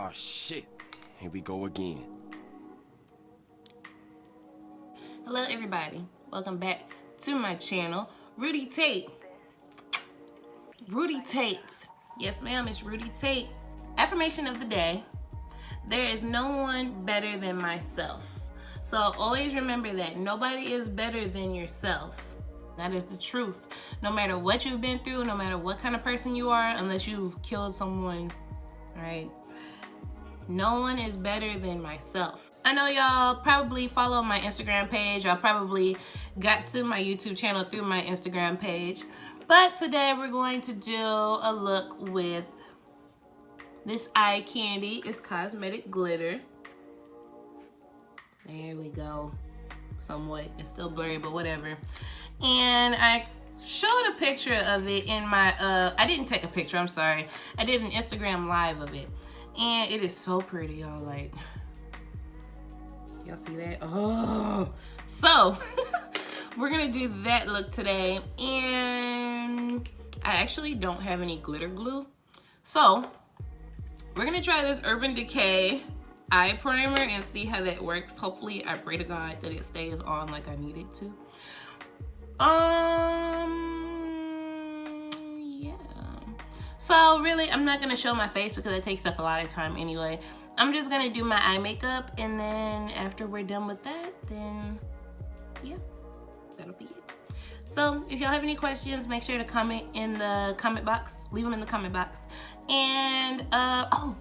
Oh shit, here we go again. Hello everybody, welcome back to my channel. Rudy Tate. Rudy Tate. Yes ma'am, it's Rudy Tate. Affirmation of the day: there is no one better than myself. So always remember that nobody is better than yourself. That is the truth. No matter what you've been through, no matter what kind of person you are, unless you've killed someone, right? No one is better than myself. I know y'all probably follow my Instagram page. Y'all probably got to my YouTube channel through my Instagram page. But today we're going to do a look with this eye candy. It's cosmetic glitter. There we go. Somewhat. It's still blurry, but whatever. And I showed a picture of it in my, I didn't take a picture, I'm sorry. I did an Instagram live of it. And it is so pretty, y'all. Like, y'all see that? Oh, so we're gonna do that look today. And I actually don't have any glitter glue. So we're gonna try this Urban Decay eye primer and see how that works. Hopefully, I pray to God that it stays on like I need it to. Yeah. So really, I'm not gonna show my face because it takes up a lot of time anyway. I'm just gonna do my eye makeup, and then after we're done with that, then yeah, that'll be it. So if y'all have any questions, make sure to comment in the comment box. Leave them in the comment box. And oh,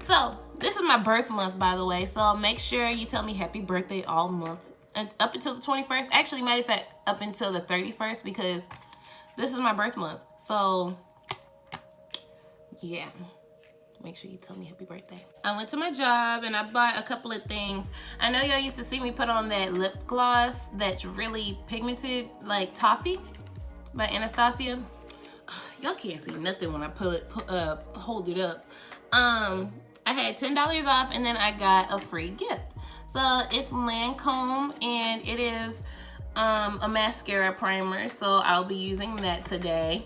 so this is my birth month, by the way. So make sure you tell me happy birthday all month, and up until the 21st. Actually, matter of fact, up until the 31st, because this is my birth month. So yeah, make sure you tell me happy birthday. I went to my job and I bought a couple of things. I know y'all used to see me put on that lip gloss that's really pigmented, like Toffee by Anastasia. Y'all can't see nothing when I hold it up. I had $10 off, and then I got a free gift. So it's Lancome, and it is a mascara primer. So I'll be using that today.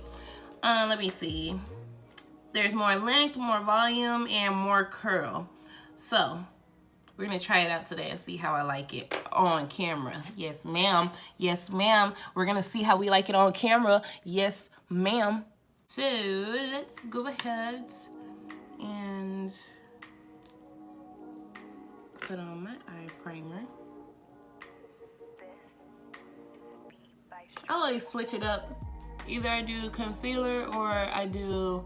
Let me see. There's more length, more volume, and more curl. So we're gonna try it out today and see how I like it on camera. Yes, ma'am. Yes, ma'am. We're gonna see how we like it on camera. Yes, ma'am. So let's go ahead and put on my eye primer. I always switch it up. Either I do concealer or I do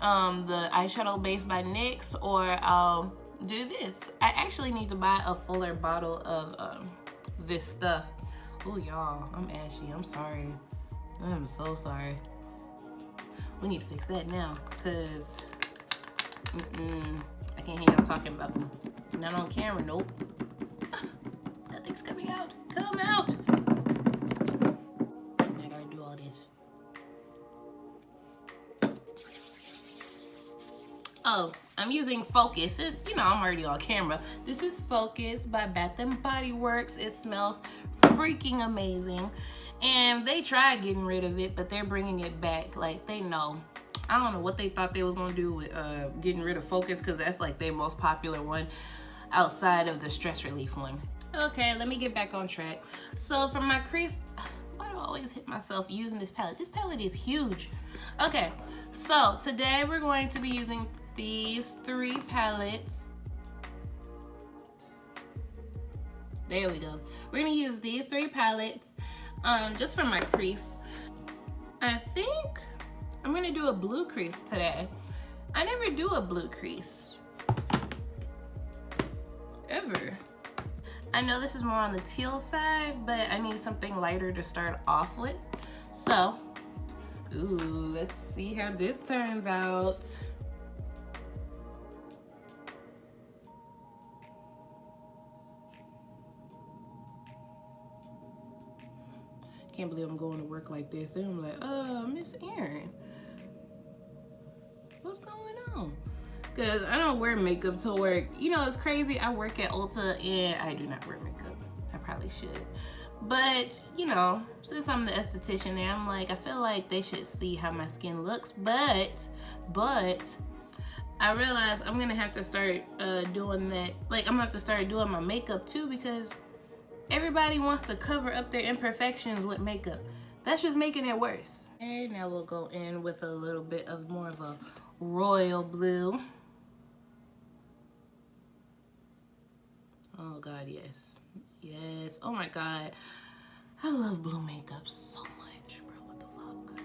the eyeshadow base by NYX, or I'll do this. I actually need to buy a fuller bottle of this stuff. Oh y'all, I'm ashy. I'm sorry. I'm so sorry. We need to fix that now, because I can't hear y'all talking about me. Not on camera, nope. Nothing's coming out. Come out. I gotta do all this. Oh, I'm using Focus. This, you know, I'm already on camera. This is Focus by Bath & Body Works. It smells freaking amazing. And they tried getting rid of it, but they're bringing it back. Like, they know. I don't know what they thought they was gonna do with getting rid of Focus, because that's like their most popular one outside of the stress relief one. Okay, let me get back on track. So for my crease, why do I always hit myself using this palette? This palette is huge. Okay, so today we're going to be using these 3 palettes. There we go. We're gonna use these 3 palettes just for my crease. I think I'm gonna do a blue crease today. I never do a blue crease, ever. I know this is more on the teal side, but I need something lighter to start off with. So, ooh, let's see how this turns out. Can't believe I'm going to work like this. And I'm like, Miss Erin, what's going on? Because I don't wear makeup to work. You know, it's crazy. I work at Ulta and I do not wear makeup. I probably should. But, you know, since I'm the esthetician there, I'm like, I feel like they should see how my skin looks. But I realized I'm gonna have to start doing that. Like, I'm gonna have to start doing my makeup too, because everybody wants to cover up their imperfections with makeup. That's just making it worse. Okay, now we'll go in with a little bit of more of a royal blue. Oh God, yes. Yes, oh my God. I love blue makeup so much, bro, what the fuck?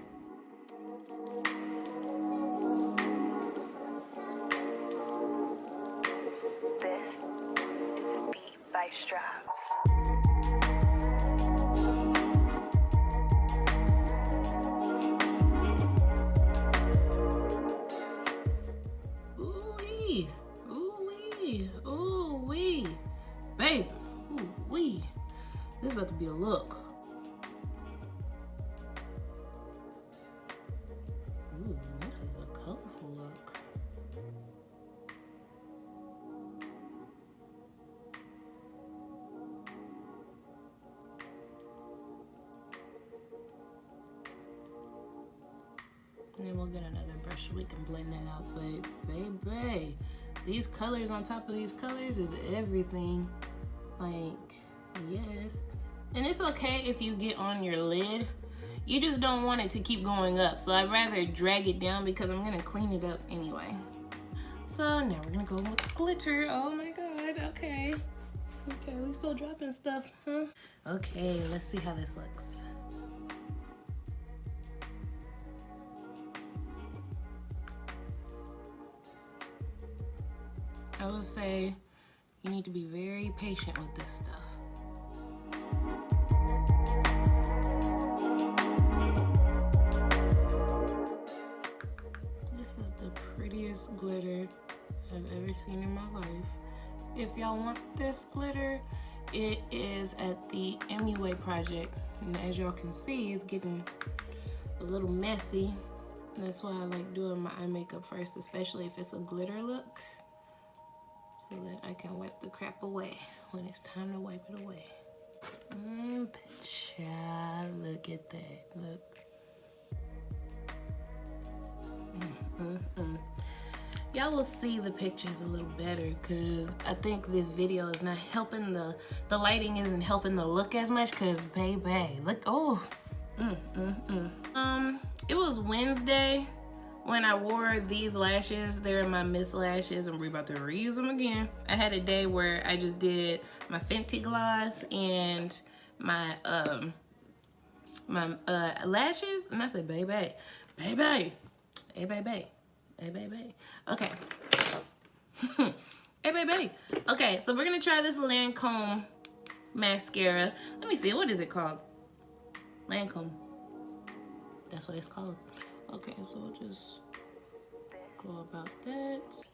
This is a beat by Straps. Ooh-wee, ooh-wee, ooh-wee. Baby, ooh-wee. This is about to be a look. Ooh, this is a colorful look. And then we'll get another brush so we can blend that out. But baby, these colors on top of these colors is everything. Like, yes. And it's okay if you get on your lid. You just don't want it to keep going up. So I'd rather drag it down because I'm gonna clean it up anyway. So now we're gonna go with the glitter. Oh my God, okay. Okay, we still dropping stuff, huh? Okay, let's see how this looks. I would say you need to be very patient with this stuff. This is the prettiest glitter I've ever seen in my life. If y'all want this glitter, it is at the MUA project. And as y'all can see, it's getting a little messy. That's why I like doing my eye makeup first, especially if it's a glitter look, so that I can wipe the crap away when it's time to wipe it away. Child, look at that, look. Y'all will see the pictures a little better because I think this video is not helping the lighting isn't helping the look as much because baby, look, oh. It was Wednesday when I wore these lashes. They're my Miss Lashes and we're about to reuse them again. I had a day where I just did my Fenty gloss and my lashes, and I said, baby, hey baby, hey baby, okay. Hey baby, okay, so we're gonna try this Lancome mascara. Let me see, what is it called? Lancome, that's what it's called. Okay, so we'll just go about that.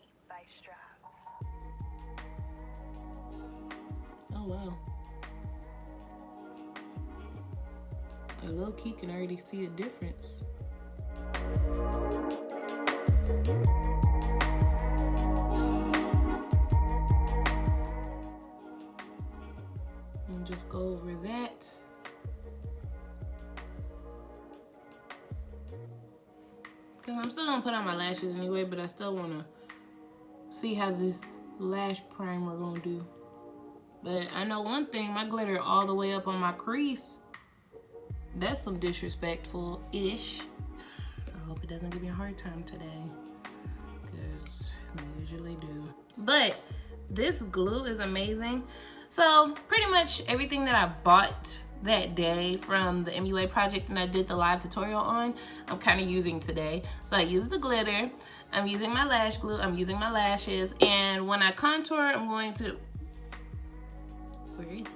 Oh wow. I low-key can already see a difference. And just go over that. Cause I'm still gonna put on my lashes anyway, but I still wanna see how this lash primer gonna do. But I know one thing, my glitter all the way up on my crease. That's some disrespectful-ish. I hope it doesn't give me a hard time today, because they usually do. But this glue is amazing. So pretty much everything that I bought that day from the MUA project and I did the live tutorial on, I'm kind of using today. So I used the glitter, I'm using my lash glue, I'm using my lashes, and when I contour, I'm going to, where is it?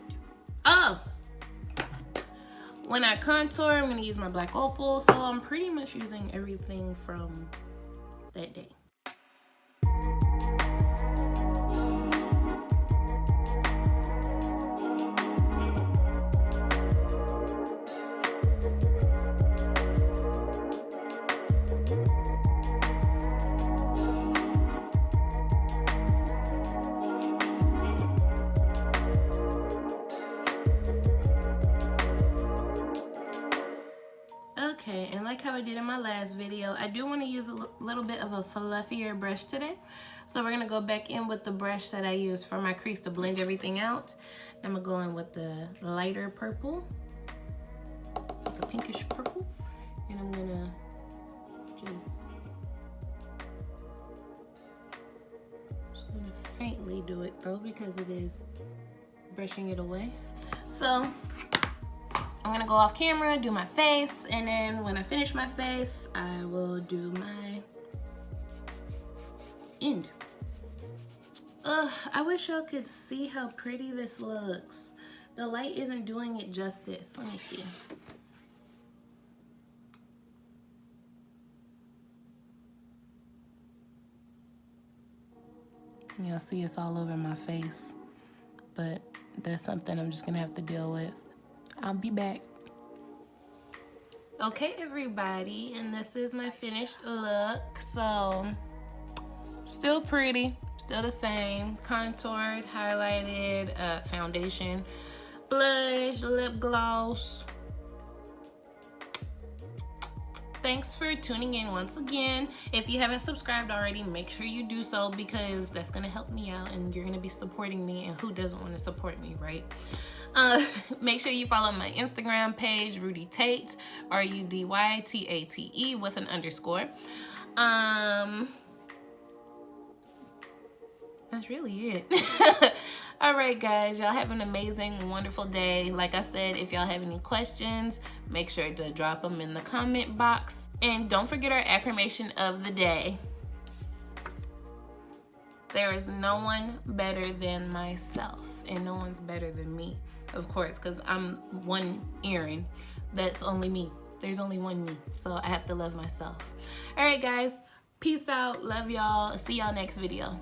Oh! When I contour, I'm gonna use my black opal, so I'm pretty much using everything from that day. Okay, and like how I I did in my last video. I do want to use a little bit of a fluffier brush today. So we're going to go back in with the brush that I used for my crease to blend everything out. I'm going to go in with the lighter purple, like a pinkish purple. And I'm going to just gonna faintly do it though, because it is brushing it away. So I'm gonna go off camera, do my face, and then when I finish my face, I will do my end. I wish y'all could see how pretty this looks. The light isn't doing it justice. Let me see. You'll see it's all over my face, but that's something I'm just gonna have to deal with. I'll be back. Okay, everybody, and this is my finished look. So, still pretty, still the same. Contoured, highlighted, foundation, blush, lip gloss. Thanks for tuning in once again. If you haven't subscribed already, make sure you do so, because that's gonna help me out and you're gonna be supporting me, and who doesn't want to support me, right? Make sure you follow my Instagram page, Rudy Tate, RUDYTATE with an underscore. That's really it. All right, guys, y'all have an amazing, wonderful day. Like I said, if y'all have any questions, make sure to drop them in the comment box. And don't forget our affirmation of the day. There is no one better than myself, and no one's better than me, of course, because I'm one Erin. That's only me. There's only one me, so I have to love myself. All right, guys, peace out. Love y'all. See y'all next video.